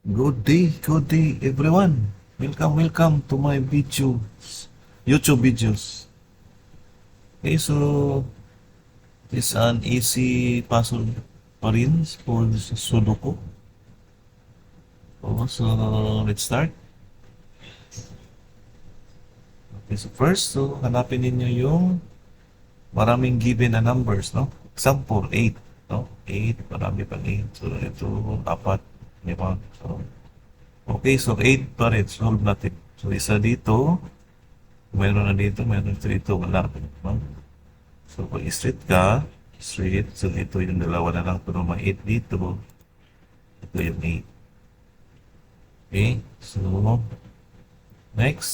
Good day everyone. Welcome to my YouTube videos. Okay, so it's an easy puzzle pa rin for Sudoku. So let's start. Okay, so first, hanapin ninyo yung maraming given na numbers, no? Example, 8, no? 8, marami pang 8. So ito, 4, 5. So, okay, so 8 pa rin. Solve natin. So isa dito, meron na dito, meron dito, wala. No? So pag straight ka, straight. So ito yung dalawa na lang, pero may 8 dito. Ito yung 8. Okay, so next.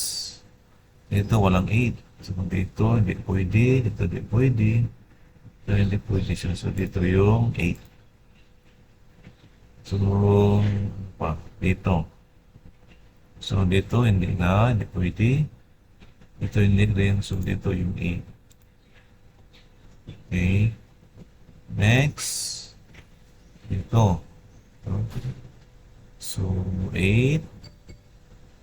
Dito walang 8. So dito, hindi pwede. Dito, hindi pwede. Dito, hindi pwede siya. So dito yung 8. So, dito. So dito, hindi na, hindi pwede. Dito hindi rin. So dito yung 8. Okay. Next. Dito. So 8.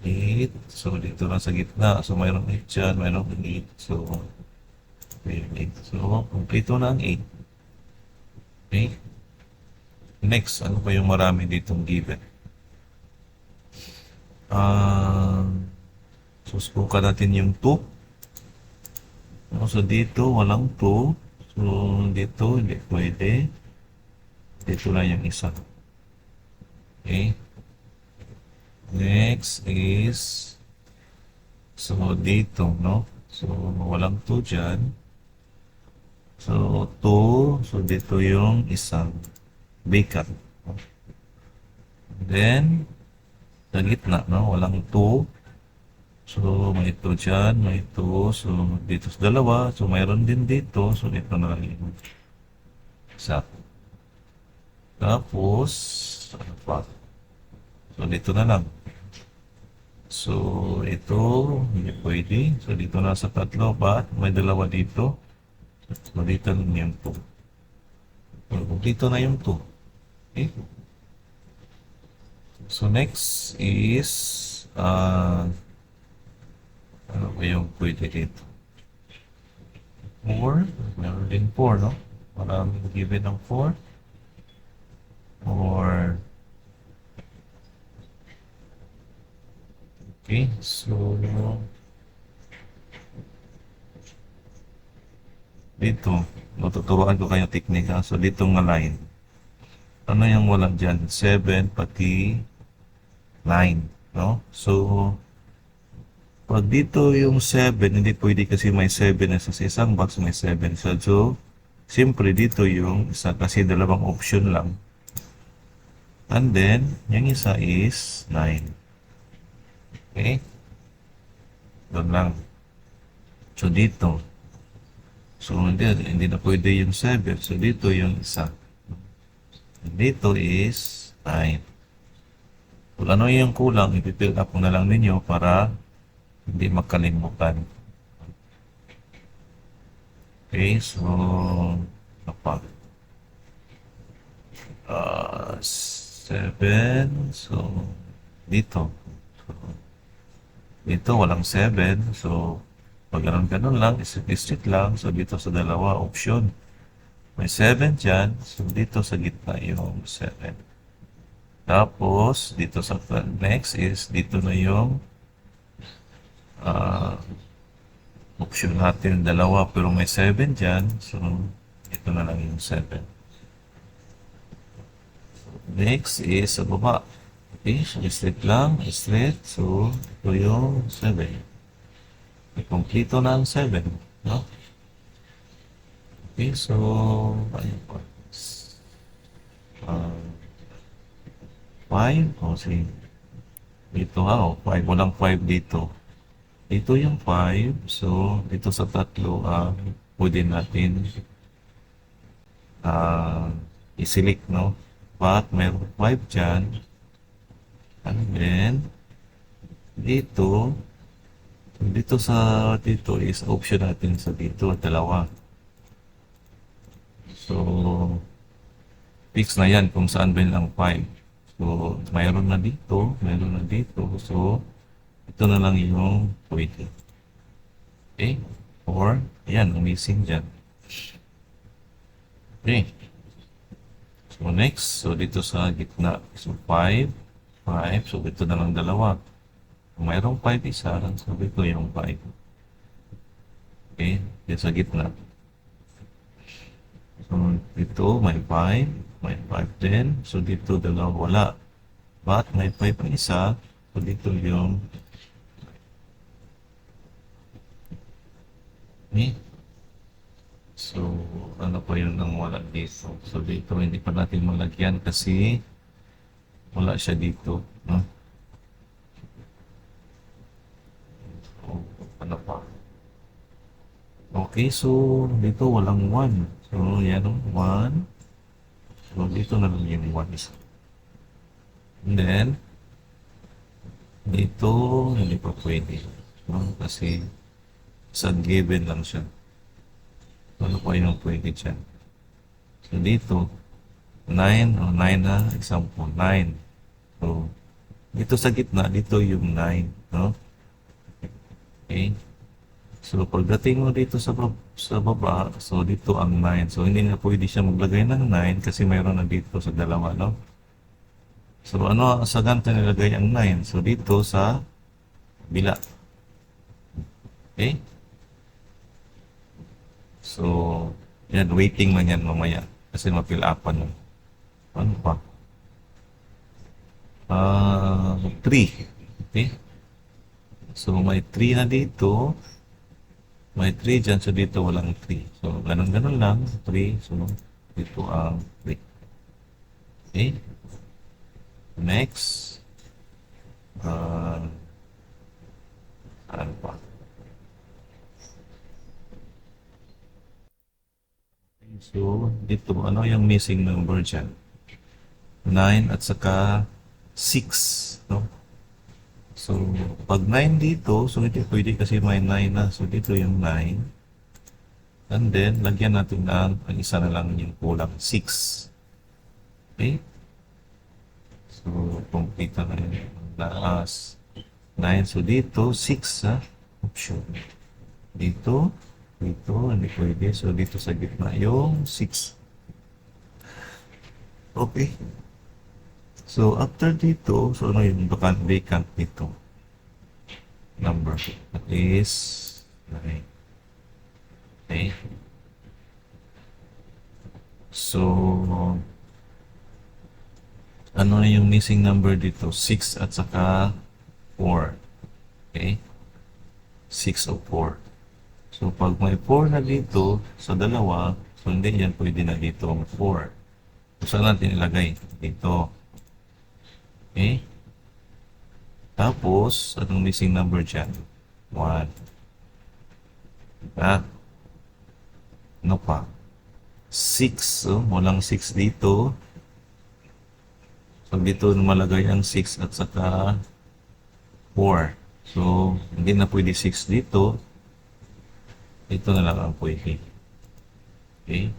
8. So dito lang sa gitna. So mayroong 8 dyan, mayroong 8. So, okay, 8. So, kompleto na ang 8. Okay. Next, ano pa yung marami ditong given? Susubukan natin yung 2. So dito, walang 2. So dito, hindi pwede. Dito lang yung isa. Okay. Next is, so dito, no? So walang 2 dyan. So 2, so dito yung isang vacant. Then, sa gitna, no? Walang 2. So may 2 dyan, may 2. So dito sa dalawa, so mayroon din dito. So dito na lang yung isa. Tapos, ano pa? So dito na lang. So, ito, hindi pwede. So, dito na sa tatlo. But, may dalawa dito. So, dito lang yung 2. So, dito na yung 2. Okay? So, next is, ano ba yung pwede dito? 4. Meron din 4, no? Maraming given ng 4. Or, okay, so dito, matuturuan ko kayo teknika. So dito nga line. Ano yung walang dyan? 7 pati 9, no? So, pag dito yung 7, hindi pwede kasi may 7 na sa isang box, may 7. So, siyempre dito yung isa kasi dalawang option lang. And then, yung isa is 9. Okay? Doon lang. So, dito. So, hindi na pwede yung 7. So, dito yung isa. Dito is 9. Kung ano yung kulang, ipipill up na lang ninyo para hindi makalimutan. Okay, so, apa? 7. So, dito. So, dito, walang 7. So, pag ganun lang, isip lang. So, dito sa dalawa, option. May 7 dyan. So, dito sa gitna yung 7. Tapos, dito sa next is, dito na yung option natin dalawa. Pero may 7 dyan. So, dito na lang yung 7. Next is sa baba. Okay, so straight lang, straight. So, ito yung 7. Kompleto na ang 7. No? Okay, so, ayun po. 5. O, sige. Dito nga, 5. Walang 5 dito. Ito yung 5. So, dito sa tatlo, pwede natin i-select, no? But, mayroon 5 dyan. And then, dito is option natin sa dito, dalawa. So, fix na yan kung saan ba ang 5. So, mayroon na dito, mayroon na dito. So, ito na lang yung pwede. Okay? Or, ayan, missing dyan. Okay. So, next. So, dito sa gitna. So, 5. 5. So, ito na lang dalawa. Kung mayroong 5 isa, so dito yung 5. Okay? Dito sa gitna. So, dito may 5. May 5 din. So, dito dalawa wala. But, may 5 ang isa. So, dito yung okay? So, ano pa yun ang wala dito? So, dito hindi pa natin malagyan kasi wala siya dito. No? So, ano pa? Okay, so dito walang 1. So, yan o, 1. So, dito na lang yung 1 isa. And then, dito, hindi pa pwede. No? Kasi, sa given lang siya. Ano pa yung pwede dyan? So, dito, 9, o 9 na, example, 9. So, dito sa gitna, dito yung 9, no? Okay? So, pagdating mo dito sa baba, so dito ang 9. So, hindi na pwede siya maglagay ng 9 kasi mayroon na dito sa dalawa, no? So, ano sa ganito nilagay ang 9? So, dito sa bila. Okay? So, yan, waiting lang yan mamaya. Kasi ma-fill upan mo. Ano pa? 3. Okay? So, may 3 na dito. May 3 dyan. So, dito walang 3. So, ganun-ganun lang. 3. So, dito ang 3. Okay? Next. Ano pa? So, dito, ano yung missing number dyan? 9 at saka 6, no? So, pag 9 dito, so hindi pwede kasi may 9 na. So, dito yung 9. And then, lagyan natin ang isa na lang yung kulang, 6. Okay? So, complete na yun. Laas. 9. So, dito, 6, ha? Option. Dito, hindi pwede. So, dito sa gitna yung 6. Okay. So, after dito, so ano yung vacant dito? Number. That is 9. Okay. So, ano na yung missing number dito? 6 at saka 4. Okay? 6 o 4. So, pag may 4 na dito sa dalawa, so hindi yan pwede na dito ang 4. So, saan natin ilagay? Dito. Okay? Tapos, anong missing number dyan? 1. Ah, ano pa? 6. So, walang 6 dito. So, dito malagay ang 6 at saka 4. So, hindi na pwede 6 dito. Ito na lang ang pwede. Okay?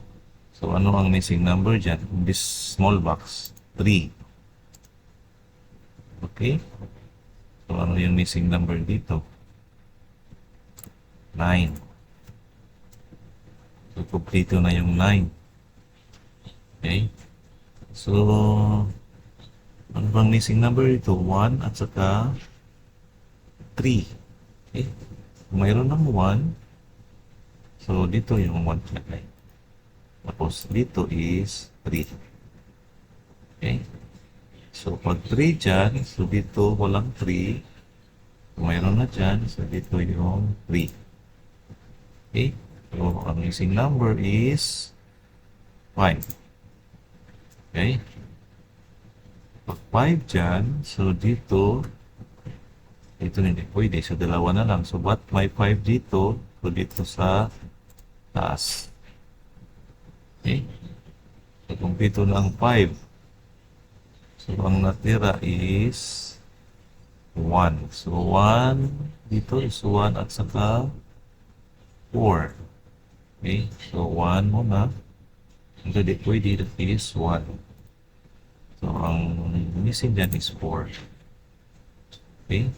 So, ano ang missing number dyan? This small box, 3. Okay? So, ano yung missing number dito? 9. So, kompleto na yung 9. Okay? So, ano bang missing number dito? 1 at saka 3. Okay? Kung mayroon ng 1, so, dito yung 1 lagay. Tapos, dito is 3. Okay? So, pag 3 dyan, so dito walang 3. Kung mayroon na dyan, so dito yung 3. Okay? So, ang missing number is 5. Okay? Pag 5 dyan, so dito hindi pwede. So, dalawa na lang. So, but may 5 dito, so dito sa taas. Okay? So, kung dito na ang 5, so, ang natira is 1. So, 1 dito is 1 at saka 4. Okay? So, 1 muna. Hindi pwede, that is 1. So, ang missing dyan is 4. Okay?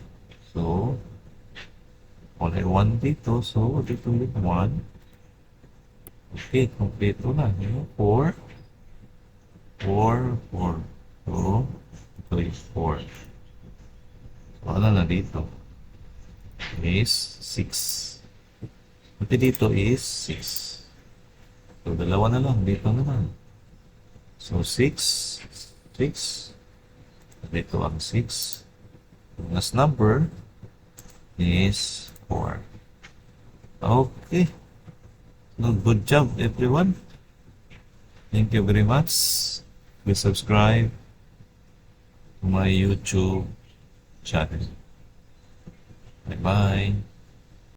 So, wala 1 dito. So, dito ulit 1. Okay, kompleto na. 4. 4, 4. So, ito is 4. So, ano na dito? Is 6. Pati dito is 6. So, dalawa na lang. Dito naman. So, 6. 6. Dito ang 6. Last number is 4. Okay. So, good job, everyone. Thank you very much. Please subscribe to my YouTube channel. Bye-bye.